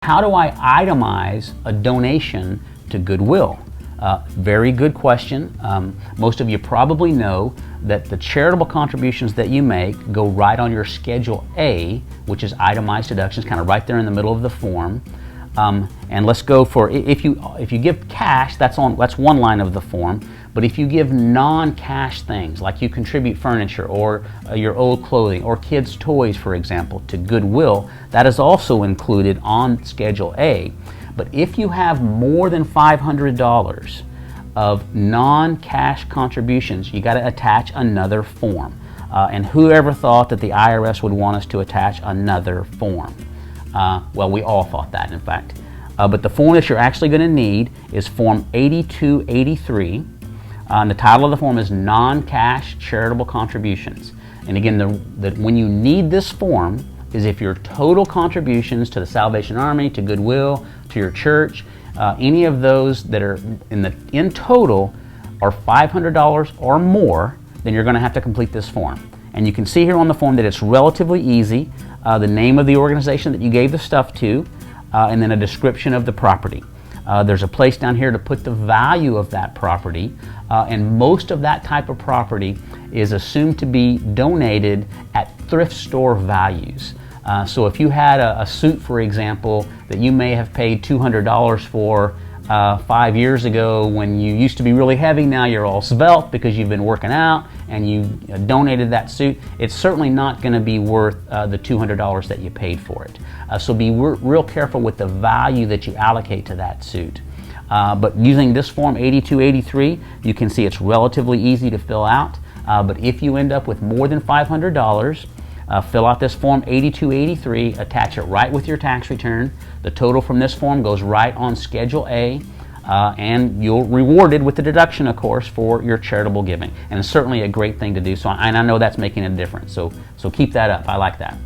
how do I itemize a donation to Goodwill? Very good question. Most of you probably know that the charitable contributions that you make go right on your Schedule A, which is itemized deductions, kind of right there in the middle of the form. And let's go for, if you give cash, that's one line of the form. But if you give non-cash things, like you contribute furniture or your old clothing or kids' toys, for example, to Goodwill, that is also included on Schedule A. But if you have more than $500 of non-cash contributions, you got to attach another form. And whoever thought that the IRS would want us to attach another form? Well, we all thought that, in fact. But the form that you're actually going to need is Form 8283. And the title of the form is Non-Cash Charitable Contributions. And again, when you need this form is if your total contributions to the Salvation Army, to Goodwill, to your church, any of those that are in total are $500 or more, then you're going to have to complete this form. And you can see here on the form that it's relatively easy. The name of the organization that you gave the stuff to, and then a description of the property. There's a place down here to put the value of that property, and most of that type of property is assumed to be donated at thrift store values. So if you had a suit, for example, that you may have paid $200 for 5 years ago when you used to be really heavy, now you're all svelte because you've been working out and you donated that suit, it's certainly not going to be worth the $200 that you paid for it. So be real careful with the value that you allocate to that suit. But using this form 8283, you can see it's relatively easy to fill out. But if you end up with more than $500, fill out this form 8283, attach it right with your tax return. The total from this form goes right on Schedule A, and you're rewarded with the deduction, of course, for your charitable giving. And it's certainly a great thing to do. So, and I know that's making a difference. So keep that up. I like that.